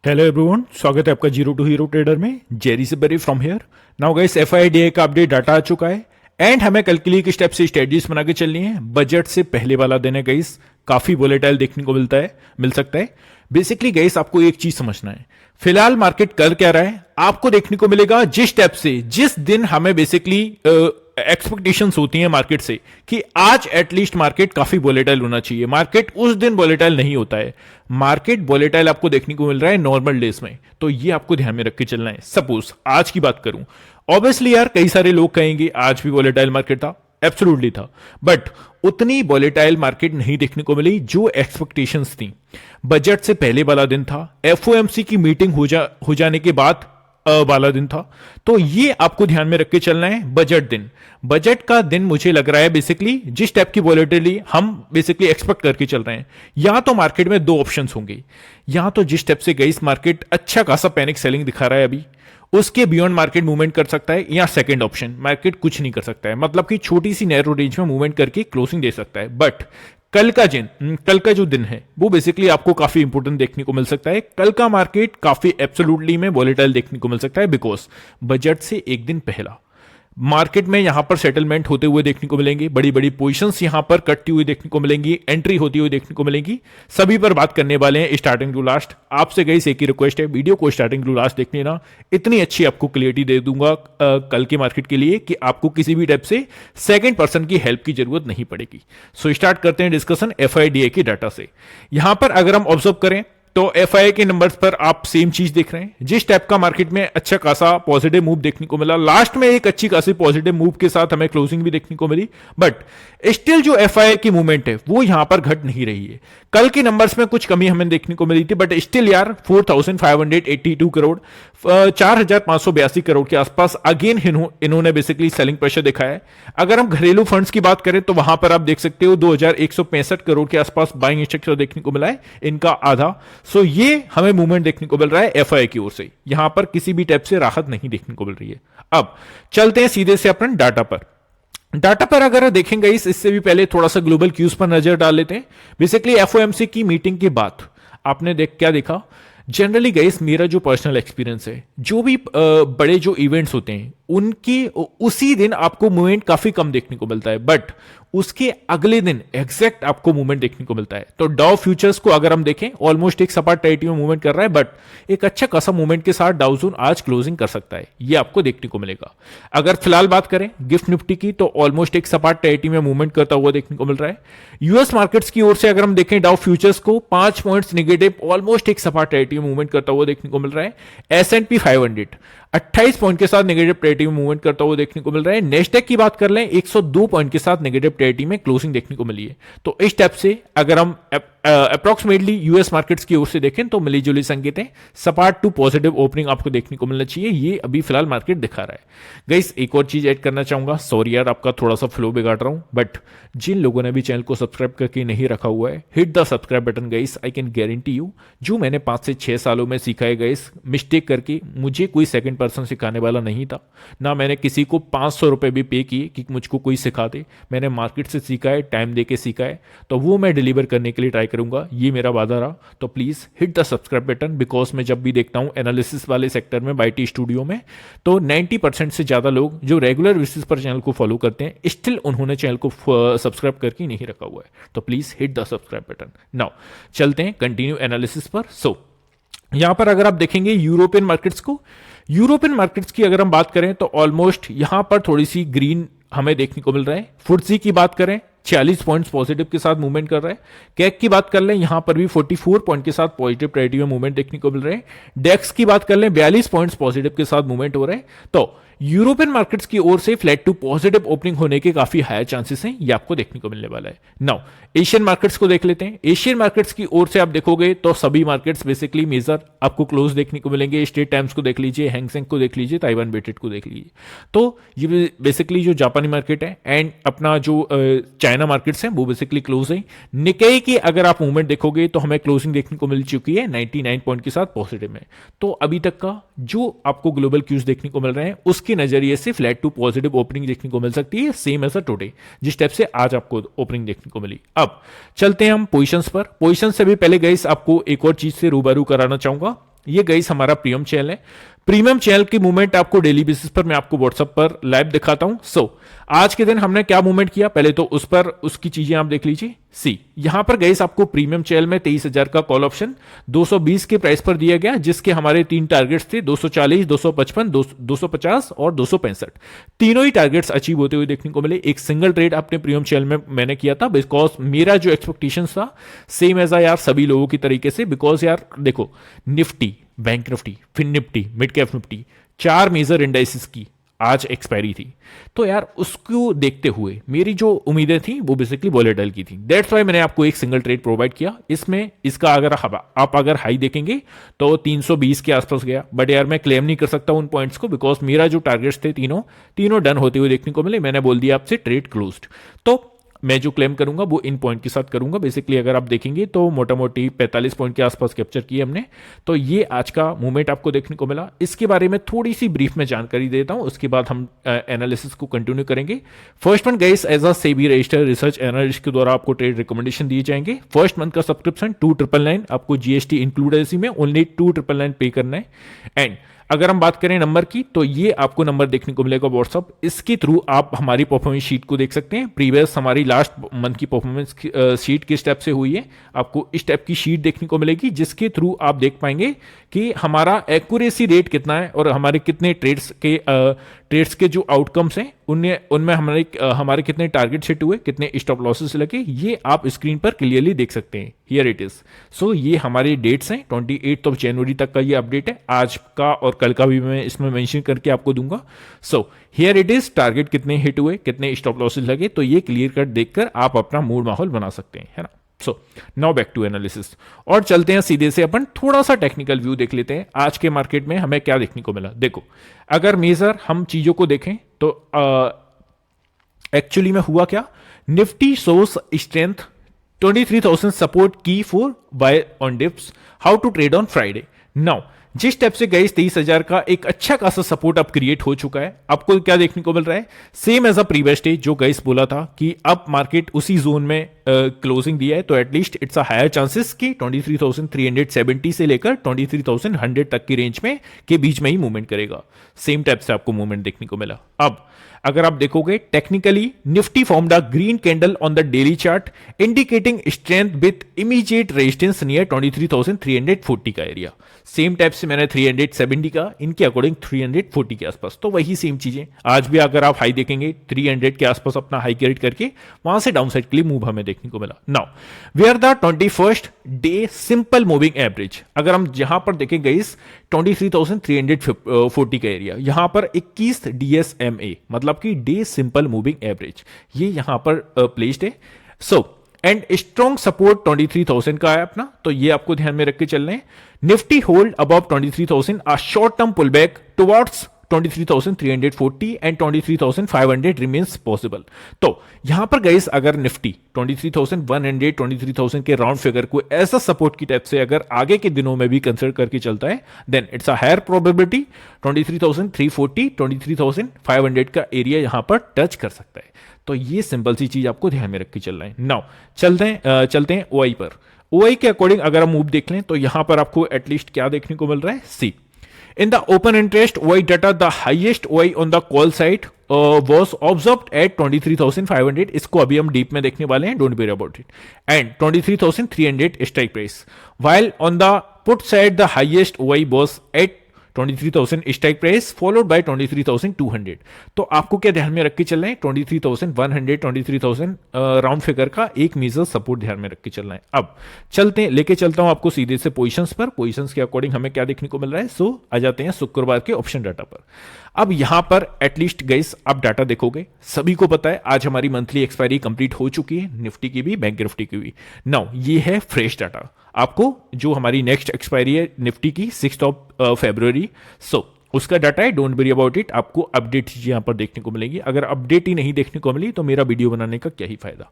Hello everyone, स्वागत है आपका जीरो टू हीरो ट्रेडर में। जेरी से बरी फ्रॉम हियर। नाउ गाइस, एफआईडीए का अपडेट डाटा आ चुका है एंड हमें कल के लिए एक स्टेप से स्ट्रेटजीज बना के चलनी है। बजट से पहले वाला दिन है गाइस, काफी वोलेटाइल देखने को मिल सकता है। बेसिकली गाइस, आपको एक चीज समझना है, फिलहाल मार्केट कर क्या रहा है आपको देखने को मिलेगा जिस स्टेप से जिस दिन हमें बेसिकली एक्सपेक्टेशंस होती हैं मार्केट से कि आज एटलीस्ट मार्केट काफी वोलेटाइल होना चाहिए। मार्केट उस दिन वोलेटाइल नहीं होता है। मार्केट वोलेटाइल आपको देखने को मिल रहा है नॉर्मल डेज में, तो ये आपको ध्यान में रख के चलना है। सपोज आज की बात करूं, ऑब्वियसली यार कई सारे लोग कहेंगे आज भी वोलेटाइल मार्केट था, एब्सोल्युटली था, बट उतनी वोलेटाइल मार्केट नहीं देखने को मिली जो एक्सपेक्टेशंस थी। बजट से पहले वाला दिन था, एफओएमसी की मीटिंग हो जाने के बाद वाला दिन था, तो ये आपको ध्यान में रख के चलना है। बजट दिन, बजट का दिन मुझे लग रहा है बेसिकली जिस टाइप की वॉलेटिलिटी हम बेसिकली एक्सपेक्ट करके चल रहे हैं, या तो मार्केट में दो ऑप्शंस होंगे, या तो जिस टाइप से गई मार्केट अच्छा खासा पैनिक सेलिंग दिखा रहा है अभी, उसके बियॉन्ड मार्केट मूवमेंट कर सकता है, या सेकंड ऑप्शन मार्केट कुछ नहीं कर सकता है, मतलब कि छोटी सी नैरो रेंज में मूवमेंट करके क्लोजिंग दे सकता है। बट कल का जो दिन है वो बेसिकली आपको काफी इंपॉर्टेंट देखने को मिल सकता है। कल का मार्केट काफी एब्सोल्युटली में वॉलेटाइल देखने को मिल सकता है, बिकॉज बजट से एक दिन पहला मार्केट में यहां पर सेटलमेंट होते हुए देखने को मिलेंगे, बड़ी बड़ी पोजीशंस यहां पर कटती हुई देखने को मिलेंगी, एंट्री होती हुई देखने को मिलेंगी। सभी पर बात करने वाले हैं स्टार्टिंग टू लास्ट। आपसे गई एक ही रिक्वेस्ट है, वीडियो को स्टार्टिंग टू लास्ट देख लेना, इतनी अच्छी आपको क्लियरिटी दे दूंगा कल के मार्केट के लिए कि आपको किसी भी टाइप से सेकंड पर्सन की हेल्प की जरूरत नहीं पड़ेगी। सो स्टार्ट करते हैं डिस्कशन एफआईडीए के डाटा से। यहां पर अगर हम ऑब्जर्व करें तो एफआई के नंबर्स पर आप सेम चीज देख रहे हैं। जिस टाइप का मार्केट में अच्छा खासा पॉजिटिव मूव देखने को मिला, लास्ट में एक अच्छी खासी पॉजिटिव मूव के साथ हमें क्लोजिंग भी देखने को मिली, बट स्टिल जो एफआई की मूवमेंट है वो यहां पर घट नहीं रही है। कल के नंबर्स में कुछ कमी हमें देखने को मिली थी, बट स्टिल यार 4582 करोड़ 4582 करोड़ के आसपास अगेन इन्होंने बेसिकली सेलिंग प्रेशर दिखाया है। अगर हम घरेलू फंड्स की बात करें तो वहां पर आप देख सकते हो 2165 करोड़ के आसपास बाइंग स्ट्रक्चर देखने को मिला है, इनका आधा। सो ये हमें मूवमेंट देखने को मिल रहा है एफआई की ओर से, यहां पर किसी भी टाइप से राहत नहीं देखने को मिल रही है। अब चलते हैं सीधे से अपने डाटा पर। डाटा पर अगर देखेंगे इससे भी पहले थोड़ा सा ग्लोबल क्यूज पर नजर डाल लेते हैं। बेसिकली एफओएमसी की मीटिंग के बाद आपने क्या देखा, जनरली गाइस मेरा जो पर्सनल एक्सपीरियंस है, जो भी बड़े जो इवेंट्स होते हैं उनकी उसी दिन आपको मूवमेंट काफी कम देखने को मिलता है, बट उसके अगले दिन एग्जैक्ट आपको मूवमेंट देखने को मिलता है। तो डाउ फ्यूचर्स को अगर हम देखें ऑलमोस्ट एक सपाट टेरिटरी में मूवमेंट कर रहा है, बट एक अच्छा खासा मूवमेंट के साथ डाउ जोन आज क्लोजिंग कर सकता है, ये आपको देखने को मिलेगा। अगर फिलहाल बात करें गिफ्ट निफ्टी की तो ऑलमोस्ट एक सपाट टेरिटरी में मूवमेंट करता हुआ देखने को मिल रहा है। यूएस मार्केट्स की ओर से अगर हम देखें डाउ फ्यूचर्स को 5 पॉइंट्स नेगेटिव ऑलमोस्ट एक सपाट टेरिटरी में मूवमेंट करता हुआ देखने को मिल रहा है। एसएंडपी 500 28 पॉइंट के साथ नेगेटिव टेरिटरी में मूवमेंट करता हुआ देखने को मिल रहा है। नेस्डेक की बात कर लें 102 पॉइंट के साथ नेगेटिव टेरिटरी में क्लोजिंग देखने को मिली है। तो इस स्टेप से अगर हम अप्रोक्सीमेटली यूएस मार्केट्स की ओर से देखें तो मिली जुली संकेतें, सपाट टू पॉजिटिव ओपनिंग आपको देखने को मिलना चाहिए, ये अभी फिलहाल मार्केट दिखा रहा है। गाइस एक और चीज ऐड करना चाहूंगा, सॉरी यार आपका थोड़ा सा फ्लो बिगाड़ रहा हूं, बट जिन लोगों ने भी चैनल को सब्सक्राइब करके नहीं रखा हुआ है, hit the subscribe button guys. I can guarantee you जो मैंने 5 से 6 सालों में सीखा है गाइस, मिस्टेक करके मुझे कोई सेकंड पर्सन सिखाने वाला नहीं था, ना मैंने किसी को 500 रुपए भी पे किए कि मुझको कोई सिखा दे। मैंने मार्केट से सीखा है, टाइम दे के सीखा है, तो वो मैं डिलीवर करने के लिए ट्राई करूंगा, ये मेरा वादा रहा। तो please hit the subscribe button, because मैं जब भी देखता हूं एनालिसिस वाले सेक्टर में बाईटी स्टूडियो में, तो 90% से ज्यादा लोग जो रेगुलर बेसिस पर चैनल को फॉलो करते हैं, स्टिल उन्होंने चैनल को सब्सक्राइब करके नहीं रखा हुआ है। तो please hit the subscribe button. Now चलते हैं कंटिन्यू एनालिसिस पर। सो यहां पर अगर आप देखेंगे यूरोपियन मार्केट्स को, यूरोपियन मार्केट्स की अगर हम बात करें तो ऑलमोस्ट यहां पर थोड़ी सी ग्रीन हमें देखने को मिल रहा है। फुट्सी की बात करें 46 पॉइंट्स पॉजिटिव के साथ मूवमेंट कर रहा है। कैक की बात कर लें यहां पर भी 44 पॉइंट के साथ पॉजिटिव टेरिटरी में मूवमेंट देखने को मिल रहे हैं। डेक्स की बात कर लें 42 पॉइंट्स पॉजिटिव के साथ मूवमेंट हो रहे हैं। तो यूरोपियन मार्केट्स की ओर से फ्लैट टू पॉजिटिव ओपनिंग होने के काफी हाई चांसेस हैं, ये आपको देखने को मिलने वाला है। नाउ एशियन मार्केट्स को देख लेते हैं। एशियन मार्केट्स की ओर से आप देखोगे तो सभी मार्केट्स बेसिकली मेजर आपको क्लोज देखने को मिलेंगे। स्ट्रेट टाइम्स को देख लीजिए, हैंगसेंग को देख लीजिए, ताइवान वेटेड को देख लीजिए। तो ये बेसिकली जो जापानी मार्केट है एंड अपना जो चाइना मार्केट्स हैं वो बेसिकली क्लोज है। निकेई की अगर आप मूवमेंट देखोगे तो हमें क्लोजिंग देखने को मिल चुकी है 99 पॉइंट के साथ पॉजिटिव में। तो अभी तक का जो आपको ग्लोबल क्यूज देखने को मिल रहे हैं उसके नजरिए से फ्लैट टू पॉजिटिव ओपनिंग देखने को मिल सकती है, सेम एज अ टुडे जिस टाइप से आज आपको ओपनिंग देखने को मिली। अब चलते हैं हम पोजीशंस पर। पोजीशन से भी पहले गाइस आपको एक और चीज से रूबरू कराना चाहूंगा। ये गाइस हमारा प्रीमियम चैनल है। प्रीमियम चैनल की मूवमेंट आपको डेली बेसिस पर मैं आपको व्हाट्सएप पर लाइव दिखाता हूं। आज के दिन हमने क्या मूवमेंट किया, पहले तो उस पर उसकी चीजें आप देख लीजिए। यहां पर गाइस आपको प्रीमियम चैनल में 23,000 का कॉल ऑप्शन 220 के प्राइस पर दिया गया, जिसके हमारे 3 टारगेट्स थे, 240, 255, 250 और 265। तीनों ही टारगेट्स अचीव होते हुए देखने को मिले। एक सिंगल ट्रेड अपने प्रीमियम चैनल में मैंने किया था, बिकॉज मेरा जो एक्सपेक्टेशन था सेम एज यार सभी लोगों की तरीके से। बिकॉज यार देखो, Nifty, bank Nifty, Fin Nifty, mid cap Nifty, 4 major indices की आज एक्सपायरी थी। तो यार उसको देखते हुए मेरी जो उम्मीदें थी वो बेसिकली वॉलेटाइल की थी। दैट्स वाई मैंने आपको एक सिंगल ट्रेड प्रोवाइड किया। इसमें इसका अगर आप अगर हाई देखेंगे तो 320 के आसपास गया, बट यार मैं क्लेम नहीं कर सकता उन पॉइंट्स को, बिकॉज मेरा जो टारगेट्स थे तीनों डन होते हुए देखने को मिले। मैंने बोल दिया आपसे ट्रेड क्लोज्ड। तो मैं जो क्लेम करूंगा वो इन पॉइंट के साथ करूंगा। बेसिकली अगर आप देखेंगे तो मोटा मोटी 45 पॉइंट के आसपास कैप्चर किए हमने। तो ये आज का मूवमेंट आपको देखने को मिला। इसके बारे में थोड़ी सी ब्रीफ में जानकारी देता हूं, उसके बाद हम एनालिसिस को कंटिन्यू करेंगे। First month guys as a SEBI registered research analyst के द्वारा आपको ट्रेड रिकमेंडेशन दिए जाएंगे। फर्स्ट मंथ का सब्सक्रिप्शन 2,999, आपको जीएसटी इंक्लूड है इसी में, ओनली 2,999 पे करना है। एंड अगर हम बात करें नंबर की, तो ये आपको नंबर देखने को मिलेगा व्हाट्सअप। इसके थ्रू आप हमारी परफॉर्मेंस शीट को देख सकते हैं। प्रीवियस हमारी लास्ट मंथ की परफॉर्मेंस शीट किस स्टेप से हुई है, आपको इस स्टेप की शीट देखने को मिलेगी, जिसके थ्रू आप देख पाएंगे कि हमारा एक्यूरेसी रेट कितना है और हमारे कितने ट्रेड्स के जो आउटकम्स हैं उनमें हमारे कितने टारगेट हिट हुए, कितने स्टॉप लॉसेस लगे, ये आप स्क्रीन पर क्लियरली देख सकते हैं। Here it is. ये हमारे डेट्स हैं, 28 जनवरी तक का ये अपडेट है। आज का और कल का भी मैं इसमें मेंशन करके आपको दूंगा। हियर इट इज, टारगेट कितने हिट हुए, कितने स्टॉप लॉसेस लगे, तो ये क्लियर कट देखकर आप अपना मूड माहौल बना सकते हैं, है ना। नाउ बैक टू एनालिसिस, और चलते हैं सीधे से अपन थोड़ा सा टेक्निकल व्यू देख लेते हैं। आज के मार्केट में हमें क्या देखने को मिला। देखो, अगर मेजर हम चीजों को देखें तो एक्चुअली में हुआ क्या, निफ्टी शोस स्ट्रेंथ 23,000 सपोर्ट की for buy on dips, how to trade on Friday. Now जिस टाइप से गई 23,000 का एक अच्छा खासा सपोर्ट अब क्रिएट हो चुका है, आपको क्या देखने को मिल रहा है, same as a previous day जो गाइस बोला था कि अब मार्केट उसी जोन में क्लोजिंग दिया है, तो at least it's a higher chances कि 23,370 से लेकर 23,100 तक की रेंज में के बीच में ही मूवमेंट करेगा। सेम टाइप से आपको मूवमेंट देखने को मिला। अब अगर आप देखोगे technically, Nifty formed a green candle on the daily chart indicating strength with immediate resistance near 23,340 का एरिया। सेम टाइप से मैंने 370 का, इनके अकॉर्डिंग 340 के आसपास, तो वही सेम चीजें आज भी अगर आप हाई देखेंगे 300 के आसपास अपना हाई क्रिएट करके वहां से डाउन साइड के लिए मूव हमें देखने को मिला। Now where the 21st day simple moving average, अगर हम जहां पर देखेंगे इस 23,340 का एरिया, यहां पर 21 DSMA मतलब कि डे सिंपल मूविंग एवरेज, ये यहां पर प्लेस्ड है। एंड स्ट्रॉन्ग सपोर्ट 23,000 का है अपना, तो ये आपको ध्यान में रख के चलना है। Nifty hold above 23,000, a short term pull back towards 23,340 and 23,500 remains possible. तो यहां पर गाइस अगर निफ्टी 23,100 23,000 के राउंड फिगर को ऐसा सपोर्ट की टाइप से अगर आगे के दिनों में भी कंसिडर करके चलता है, then it's a higher probability 23,340 23,500 का एरिया यहां पर टच कर सकता है। तो ये सिंपल सी चीज आपको ध्यान में रख के चलना है। नाउ चलते हैं ओआई पर। ओआई के अकॉर्डिंग अगर हम मूव देख लें तो यहां पर आपको एटलीस्ट क्या देखने को मिल रहा है, सी in the open interest OI data, the highest OI on the call side was observed at 23,500। इसको अभी हम डीप में देखने वाले हैं, don't worry about it. And 23,300 strike price, while on the put side the highest OI was at 23,000 strike price followed by 23,200। तो आपको क्या ध्यान में रख के चलना है, 23,100 23,000 राउंड फिगर का एक मेजर सपोर्ट ध्यान में रख के चलना है। अब लेके चलता हूं आपको सीधे से पोजीशंस पर। पोजीशंस के अकॉर्डिंग हमें क्या देखने को मिल रहा है, आ जाते हैं शुक्रवार के ऑप्शन डाटा पर। अब यहां पर एटलीस्ट गाइस आप डाटा देखोगे, सभी को पता है आज हमारी मंथली एक्सपायरी कंप्लीट हो चुकी है, निफ्टी की भी, बैंक निफ्टी की भी। नाउ ये है फ्रेश डाटा, आपको जो हमारी नेक्स्ट एक्सपायरी है निफ्टी की 6 फरवरी, उसका डाटा है, डोंट वरी अबाउट इट। आपको अपडेट चीजें यहां पर देखने को मिलेगी। अगर अपडेट ही नहीं देखने को मिली तो मेरा वीडियो बनाने का क्या ही फायदा।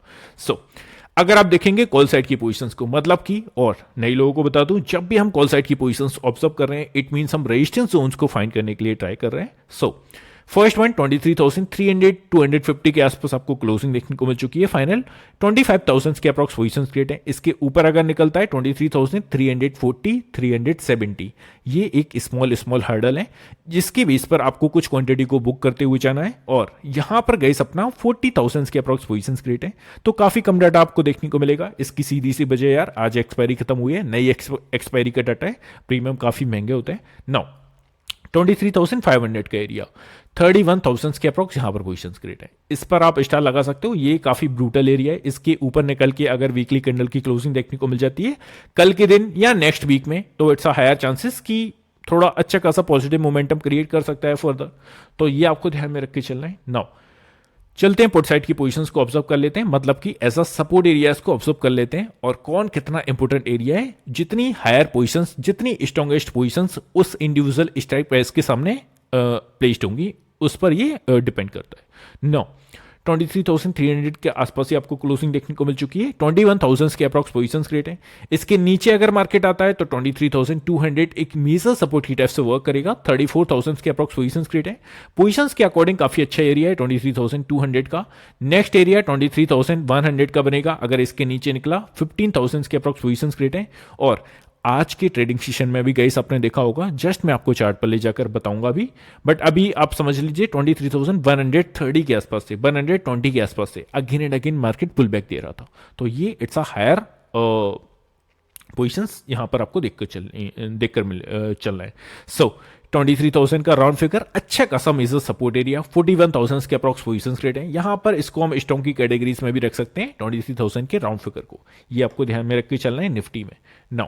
अगर आप देखेंगे कॉल साइड की पोजीशंस को, मतलब कि, और नए लोगों को बता दूं, जब भी हम कॉल साइड की पोजीशंस ऑब्जर्व कर रहे हैं, इट मींस हम रेजिस्टेंस जोन्स को फाइंड करने के लिए ट्राई कर रहे हैं। फर्स्ट वन 23,300 250 के आसपास आपको क्लोजिंग देखने को मिल चुकी है। फाइनल 25,000 के अप्रॉक्स पोजीशंस क्रिएट है। इसके ऊपर अगर निकलता है 23,340 370, ये एक स्मॉल हर्डल है जिसके बेस पर आपको कुछ क्वांटिटी को बुक करते हुए जाना है। और यहां पर गए अपना 40,000 के अप्रॉक्स पोजीशंस क्रिएट है, तो काफी कम डाटा आपको देखने को मिलेगा। इसकी सीधी सी वजह यार, आज एक्सपायरी खत्म हुई है, नई एक्सपायरी का डाटा है, प्रीमियम काफी महंगे होते हैं। नाउ 23,500 का एरिया, 31,000 के अप्रॉक्स यहां पर पोजीशंस क्रिएट है। इस पर आप स्टार लगा सकते हो, ये काफी ब्रूटल एरिया है। इसके ऊपर निकल के अगर वीकली कैंडल की क्लोजिंग देखने को मिल जाती है कल के दिन या नेक्स्ट वीक में, तो इट्स अ हायर चांसेस कि थोड़ा अच्छा खासा पॉजिटिव मोमेंटम क्रिएट कर सकता है फर्दर। तो ये आपको ध्यान में रख के चलना है। नाउ चलते हैं पुट साइड की पोजीशंस को ऑब्जर्व कर लेते हैं, मतलब कि ऐसा सपोर्ट एरियाज को ऑब्जर्व कर लेते हैं और कौन कितना इंपॉर्टेंट एरिया है। जितनी हायर पोजीशंस, जितनी स्ट्रॉन्गेस्ट पोजीशंस उस इंडिविजुअल स्ट्राइक प्राइस के सामने प्लेस्ड होंगी, उस पर ये डिपेंड करता है। नो 23,300 के आसपास ही आपको क्लोजिंग देखने को मिल चुकी है। 21,000 के अप्रॉक्स पोजीशंस क्रिएट है। इसके नीचे अगर मार्केट आता है तो 23,200 एक मेजर सपोर्ट की टाइप से वर्क करेगा। 34,000 के अप्रॉक्स पोजीशंस क्रिएट है। पोजीशंस के अकॉर्डिंग काफी अच्छा एरिया है 23,200 का। नेक्स्ट एरिया 23,100 का बनेगा। अगर इसके नीचे निकला 15,000 के अप्रॉक्स पोजीशंस क्रिएट है। और आज के ट्रेडिंग सेशन में भी गाइस आपने देखा होगा, जस्ट मैं आपको चार्ट पर ले जाकर बताऊंगा भी, बट अभी आप समझ लीजिए 23,130 के आसपास से 120 के आसपास से again and again market pull back दे रहा था। तो ये इट्स अ हायर पोजीशंस यहां पर आपको देखकर चल रहा है। सो 23,000 का राउंड फिगर अच्छा खासा मेजर सपोर्ट एरिया। 41,000 के अप्रॉक्स पोजीशंस क्रिएट है। यहां पर इसको हम स्ट्रॉन्ग की कैटेगरीज में भी रख सकते हैं 23,000 के राउंड फिगर को। ये आपको ध्यान में रख के चलना है निफ्टी में। Now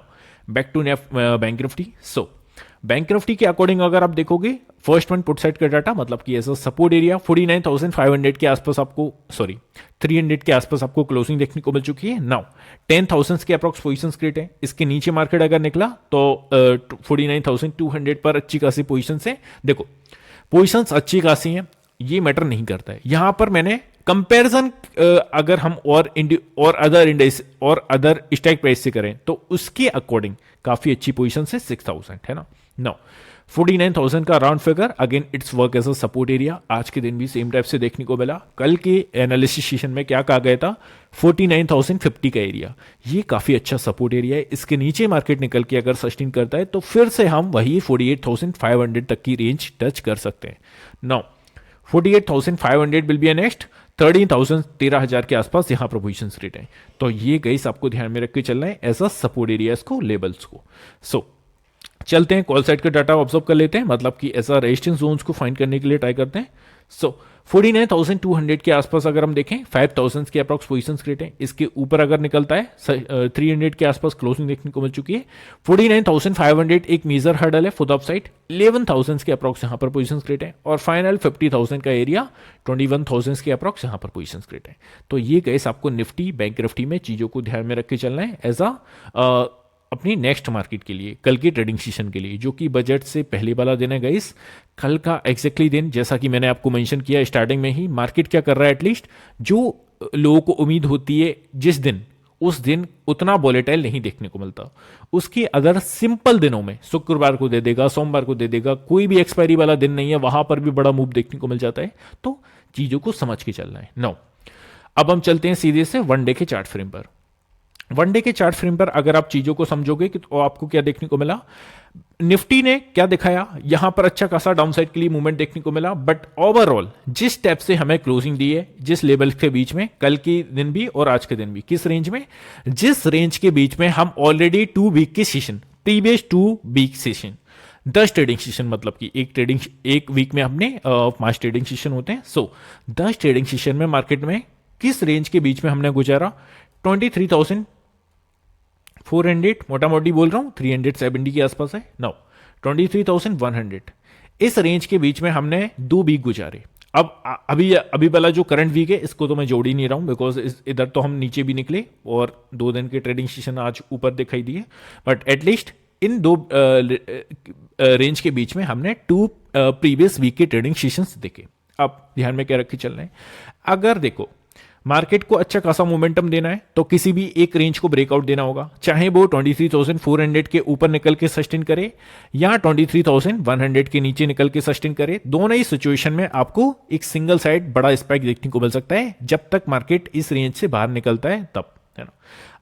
back to bank Nifty. So bank Nifty के अकॉर्डिंग अगर आप देखोगे, फर्स्ट वन पुट साइड का डाटा, मतलब कि ऐसा सपोर्ट एरिया 49,500 के आसपास आपको 300 के आसपास आपको क्लोजिंग देखने को मिल चुकी है। नाउ 10,000 के अप्रॉक्स पोजीशंस क्रिएट है। इसके नीचे मार्केट अगर निकला तो 49,200 पर अच्छी खासी पोजीशन है। देखो पोजीशंस अच्छी खासी हैं, ये मैटर नहीं करता है। यहां पर मैंने कंपैरिजन अगर हम और अदर स्ट्राइक प्राइस से करें तो उसके अकॉर्डिंग काफी अच्छी पोजीशन से 6,000 है ना। नाउ 49,000 का round figure, again it's work as a support area. आज के दिन भी सेम टाइप से देखने को मिला। कल के एनालिसिस सेशन में क्या कहा गया था, 49,050 का एरिया, ये काफी अच्छा सपोर्ट एरिया है। इसके नीचे मार्केट निकल के अगर सस्टेन करता है तो फिर से हम वही 48,500 तक की रेंज टच कर सकते हैं। Now 48,500 will be a next 13,000 के आसपास यहां पर पोजीशंस क्रिएट है। तो ये गाइस आपको ध्यान में रख के चलना है एज अ सपोर्ट एरियाज को, लेवल्स को। सो चलते हैं कॉल साइड का डाटा ऑब्जर्व कर लेते हैं, मतलब कि ऐसा रेजिस्टेंस जोन्स को फाइंड करने के लिए ट्राई करते हैं। सो 49,200 के आसपास अगर हम देखें 5,000 के अप्रॉक्स पोजीशंस क्रिएट है। इसके ऊपर अगर निकलता है 300 के आसपास क्लोजिंग देखने को मिल चुकी है। 49,500 एक मेजर हर्डल है फॉर द अपसाइड। 11,000 के अप्रॉक्स यहां पर पोजीशंस क्रिएट है। और फाइनल 50,000 का एरिया 21,000 के अप्रॉक्स यहां पर पोजीशंस क्रिएट है। तो ये गाइस आपको निफ्टी बैंक निफ्टी में चीजों को ध्यान में रख के चलना है एज अ अपनी नेक्स्ट मार्केट के लिए, कल के ट्रेडिंग सेशन के लिए, जो कि बजट से पहले वाला दिन है गाइस। कल का एग्जैक्टली दिन, जैसा कि मैंने आपको मेंशन किया स्टार्टिंग में ही, मार्केट क्या कर रहा है, एटलीस्ट जो लोगों को उम्मीद होती है जिस दिन, उस दिन उतना वोलेटाइल नहीं देखने को मिलता। उसके अदर सिंपल दिनों में शुक्रवार को दे देगा, सोमवार को दे देगा, कोई भी एक्सपायरी वाला दिन नहीं है, वहां पर भी बड़ा मूव देखने को मिल जाता है। तो चीजों को समझ के चलना है। नाउ अब हम चलते हैं सीधे से वन डे के चार्ट फ्रेम पर। वन डे के चार्ट फ्रेम पर अगर आप चीजों को समझोगे कि तो आपको क्या देखने को मिला, निफ्टी ने क्या दिखाया, यहां पर अच्छा खासा डाउनसाइड के लिए मूवमेंट देखने को मिला। बट ओवरऑल जिस स्टेप से हमें क्लोजिंग दी है, जिस लेवल के बीच में, कल के दिन भी और आज के दिन भी, किस रेंज में, जिस रेंज के बीच में हम ऑलरेडी 2 वीक के session, previous 2 week session, 10 trading session, मतलब कि एक वीक में हमने 5 ट्रेडिंग सेशन होते हैं। सो 10 ट्रेडिंग सेशन में मार्केट में किस रेंज के बीच में हमने गुजारा, 23,400 मोटा मोटी बोल रहा हूं, 370 के आसपास है। नाउ 23,100 इस रेंज के बीच में हमने 2 वीक गुजारे। अब अभी वाला जो करंट वीक है इसको तो मैं जोड़ ही नहीं रहा हूं, बिकॉज इधर तो हम नीचे भी निकले और 2 दिन के ट्रेडिंग सेशन आज ऊपर दिखाई दिए। बट एटलीस्ट इन 2 रेंज के बीच में हमने 2 प्रीवियस वीक के ट्रेडिंग सेशंस देखे। अब ध्यान में क्या रख के चल रहे हैं, अगर देखो मार्केट को अच्छा खासा मोमेंटम देना है तो किसी भी एक रेंज को ब्रेकआउट देना होगा, चाहे वो 23,400 के ऊपर निकल के सस्टेन करे या 23,100 के नीचे निकल के सस्टेन करे। दोनों ही सिचुएशन में आपको एक सिंगल साइड बड़ा स्पाइक देखने को मिल सकता है जब तक मार्केट इस रेंज से बाहर निकलता है तब, है ना।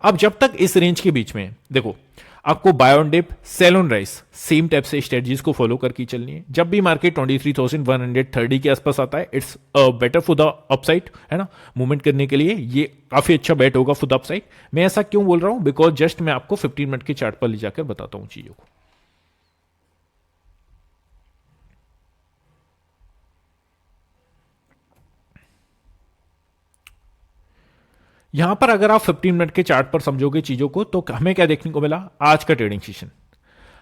अब जब तक इस रेंज के बीच में देखो, आपको buy on dip, sell on rise, same type से स्ट्रेटजीज को फॉलो करके चलनी है। जब भी मार्केट 23,130 के आसपास आता है, it's better for the upside, है ना। मूवमेंट करने के लिए ये काफी अच्छा बेट होगा फॉर द अपसाइड। मैं ऐसा क्यों बोल रहा हूं, बिकॉज जस्ट मैं आपको 15 मिनट के चार्ट पर ले जाकर बताता हूं चीजों को। यहां पर अगर आप 15 मिनट के चार्ट पर समझोगे चीजों को तो हमें क्या देखने को मिला आज का ट्रेडिंग सेशन।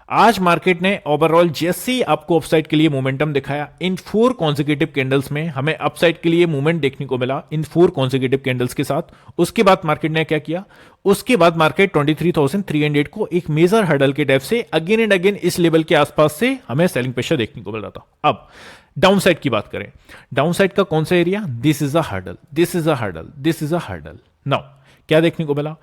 आज मार्केट ने ओवरऑल जैसे ही आपको अपसाइड के लिए मोमेंटम दिखाया, इन 4 कॉन्सेक्यूटिव कैंडल्स में हमें अपसाइड के लिए मूवमेंट देखने को मिला इन 4 कॉन्सेक्यूटिव कैंडल्स के साथ। उसके बाद मार्केट ने क्या किया, उसके बाद मार्केट 23,300 को एक मेजर हर्डल के टाइप से अगेन एंड अगेन इस लेवल के आसपास से हमें सेलिंग प्रेशर देखने को मिल रहा था। अब डाउन साइड की बात करें, डाउन साइड का कौन सा area, this is a hurdle, this is a hurdle, this is a hurdle. Now क्या देखने को मिला,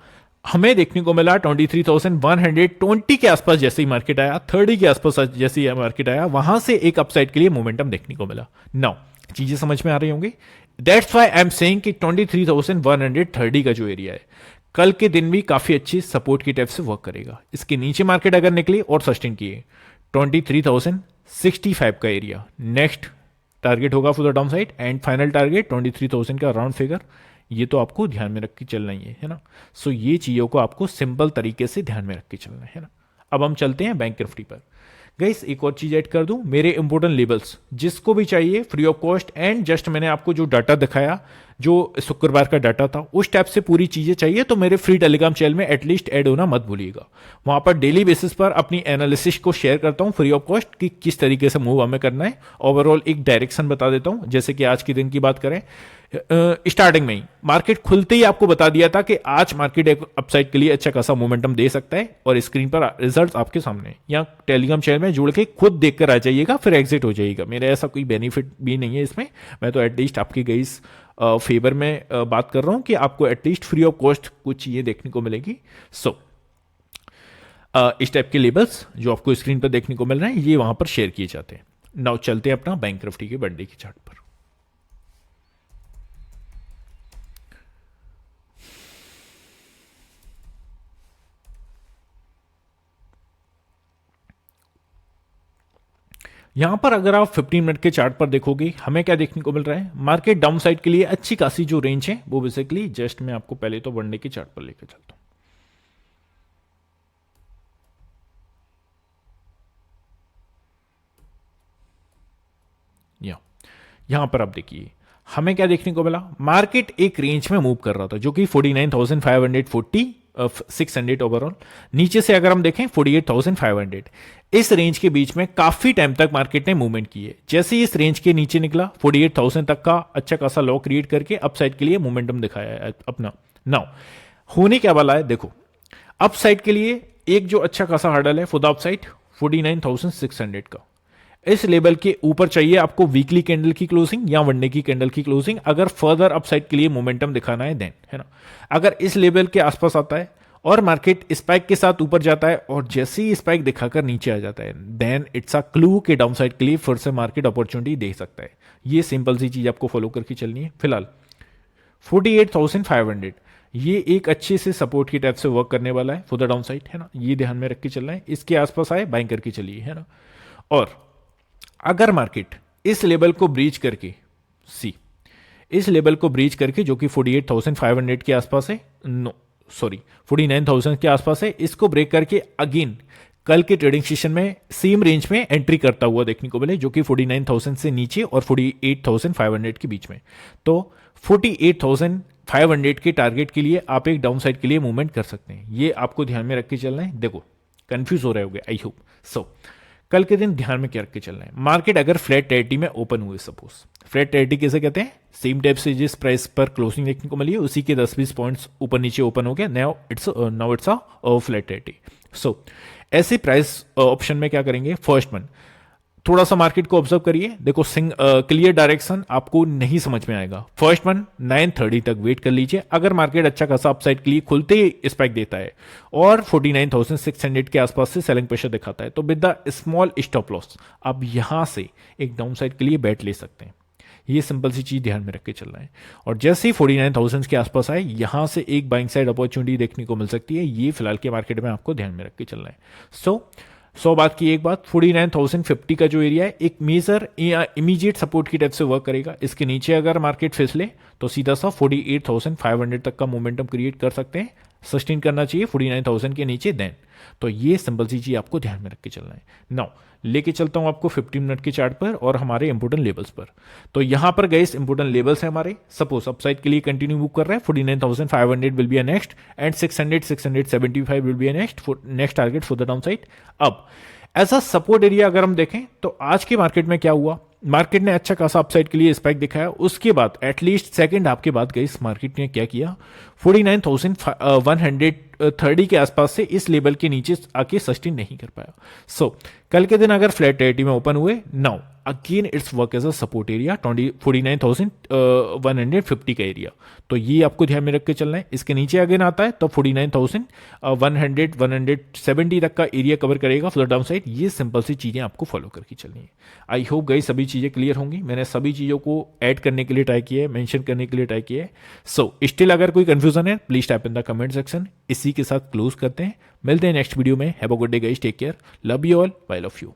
हमें देखने को मिला 23,120 के आसपास जैसे ही मार्केट आया, 30 के आसपास जैसे ही मार्केट आया, वहां से एक अपसाइड के लिए मोमेंटम देखने को मिला। नाउ चीजें समझ में आ रही होंगी। That's why I am saying कि 23,130 का जो एरिया है कल के दिन भी काफी अच्छी सपोर्ट की टाइप से वर्क करेगा। इसके नीचे मार्केट अगर निकली और सस्टेन किए 23,065 का एरिया नेक्स्ट टारगेट होगा for the down side, and final target 23,000 का राउंड फिगर। ये तो आपको ध्यान में रख के चलना ही है ना। सो ये चीजों को आपको सिंपल तरीके से ध्यान में रख के चलना है ना। अब हम चलते हैं बैंक निफ्टी पर। गाइस एक और चीज ऐड कर दूं, मेरे इंपोर्टेंट लेवल्स जिसको भी चाहिए free of cost, and just मैंने आपको जो डाटा दिखाया जो शुक्रवार का डाटा था उस टाइप से पूरी चीजें चाहिए तो मेरे फ्री टेलीग्राम चैनल में एटलीस्ट ऐड होना मत भूलिएगा। वहां पर डेली बेसिस पर अपनी एनालिसिस को शेयर करता हूं फ्री ऑफ कॉस्ट कि किस तरीके से मूव हमें करना है। ओवरऑल एक डायरेक्शन बता देता हूं। जैसे कि आज के दिन की बात करें, स्टार्टिंग में ही मार्केट खुलते ही आपको बता दिया था कि आज मार्केट एक अपसाइड के लिए अच्छा खासा मोमेंटम दे सकता है, और स्क्रीन पर रिजल्ट आपके सामने या टेलीग्राम चैनल में जुड़ के खुद देखकर आ जाइएगा, फिर एग्जिट हो जाइएगा। मेरा ऐसा कोई बेनिफिट भी नहीं है इसमें, मैं तो एटलीस्ट आपकी गई फेवर में बात कर रहा हूं कि आपको एटलीस्ट फ्री ऑफ कॉस्ट कुछ चीजें देखने को मिलेगी। सो इस टाइप के लेबल्स जो आपको स्क्रीन पर देखने को मिल रहे हैं ये वहां पर शेयर किए जाते हैं। नाउ चलते हैं अपना बैंक निफ्टी के वनडे के चार्ट पर। यहां पर अगर आप 15 मिनट के चार्ट पर देखोगे हमें क्या देखने को मिल रहा है, मार्केट डाउन साइड के लिए अच्छी खासी जो रेंज है वो बेसिकली जस्ट मैं आपको पहले तो वनडे के चार्ट पर लेकर चलता हूं। यहां पर आप देखिए हमें क्या देखने को मिला, मार्केट एक रेंज में मूव कर रहा था जो कि 49,540 600 ओवरऑल। नीचे से अगर हम देखें 48,500, इस रेंज के बीच में काफी टाइम तक मार्केट ने मूवमेंट की है। जैसे ही इस रेंज के नीचे निकला 48,000 तक का अच्छा खासा लॉ क्रिएट करके अपसाइड के लिए मोमेंटम दिखाया है अपना। नाउ होने क्या वाला है देखो, अपसाइड के लिए एक जो अच्छा खासा हर्डल है फॉर द अपसाइड 49,600 का। इस लेवल के ऊपर चाहिए आपको वीकली कैंडल की क्लोजिंग या वनडे की कैंडल की क्लोजिंग, अगर फर्दर अपसाइड के लिए मोमेंटम दिखाना है देन, है ना। अगर इस लेवल के आसपास आता है और मार्केट स्पाइक के साथ ऊपर जाता है और जैसे ही स्पाइक दिखाकर नीचे आ जाता है देन इट्स अ क्लू के डाउन साइड के लिए फिर से मार्केट अपॉर्चुनिटी दे सकता है। ये सिंपल सी चीज आपको फॉलो करके चलनी है। फिलहाल 48,500 ये एक अच्छे से सपोर्ट की टाइप से वर्क करने वाला है फॉर द डाउन साइड, है ना। ये ध्यान में रख के चलना है, इसके आसपास आए बाइंग करके चलिए, है ना। और अगर मार्केट इस लेवल को ब्रीच करके इस लेवल को ब्रीच करके जो कि 48,500 के आसपास है, नो सॉरी 49,000 के आसपास है, इसको ब्रेक करके अगेन कल के ट्रेडिंग सेशन में सेम रेंज में एंट्री करता हुआ देखने को मिले जो कि 49,000 से नीचे और 48,500 के बीच में। तो 48,500 के टारगेट के लिए आप एक डाउन साइड के लिए मूवमेंट कर सकते हैं। ये आपको ध्यान में रख के चलना है। देखो कंफ्यूज हो रहे होगे आई होप सो। कल के दिन ध्यान में क्या रख के चलना है, मार्केट अगर फ्लैट टेरिटरी में ओपन हुए, सपोज फ्लैट टेरिटरी कैसे कहते हैं, सेम टाइप से जिस प्राइस पर क्लोजिंग देखने को मिली है उसी के 10-20 पॉइंट्स ऊपर नीचे ओपन हो गया, now it's a flat territory. So ऐसे प्राइस ऑप्शन में क्या करेंगे, फर्स्ट वन थोड़ा सा मार्केट को ऑब्जर्व करिए, देखो क्लियर डायरेक्शन आपको नहीं समझ में आएगा। फर्स्ट वन 930 तक वेट कर लीजिए, अगर मार्केट अच्छा खासा अपसाइड के लिए खुलते ही स्पाइक देता है और 49,600 के आसपास से सेलिंग प्रेशर दिखाता है तो with the small stop loss आप यहां से एक डाउन साइड के लिए बैट ले सकते हैं। ये सिंपल सी चीज ध्यान में रख के चलना है। और जैसे ही 49,000 के आसपास आए यहां से एक बाइंग साइड अपॉर्चुनिटी देखने को मिल सकती है, ये फिलहाल के मार्केट में आपको ध्यान में रख के चलना है। सो बात की एक बात, 49,050 का जो एरिया है एक मेजर इमीडिएट सपोर्ट की टाइप से वर्क करेगा। इसके नीचे अगर मार्केट फिसले तो सीधा सा 48,500 तक का मोमेंटम क्रिएट कर सकते हैं, सस्टेन करना चाहिए 49,000 के नीचे देन। तो ये सिंपल सी चीज आपको ध्यान में रख के चलना है। नाउ लेके चलता हूं आपको 15 मिनट के चार्ट पर और हमारे इंपोर्टेंट लेवल्स पर। तो यहां पर गए इंपोर्टेंट लेवल्स है हमारे, सपोज अपसाइड के लिए कंटिन्यू मूव कर रहा है 49,500 will be a next and 600-675 will be a next target for the down side. अब एज अ सपोर्ट एरिया अगर हम देखें तो आज के मार्केट में क्या हुआ, मार्केट ने अच्छा खासा अपसाइड के लिए स्पाइक दिखाया, उसके बाद एटलीस्ट सेकंड हाफ के बाद गई मार्केट ने क्या किया 49,130 के आसपास से इस लेवल के नीचे आके सस्टेन नहीं कर पाया। सो कल के दिन अगर फ्लैट टेरिटरी में ओपन हुए, now again it's work as a support area 49,150 का एरिया, तो ये आपको ध्यान में रख के चलना है। इसके नीचे अगेन आता है तो 49,170 तक का एरिया कवर करेगा फॉर द डाउन साइड। ये सिंपल सी चीजें आपको फॉलो करके चलनी है। आई होप गई सभी चीजें क्लियर होंगी, मैंने सभी चीजों को ऐड करने के लिए ट्राई किया है, मेंशन करने के लिए ट्राई किया है। सो स्टिल अगर कोई कंफ्यूजन है please type in the comment section. इसी के साथ क्लोज करते हैं, मिलते हैं नेक्स्ट वीडियो में। Have a good day guys, take care, love you all, bye love you.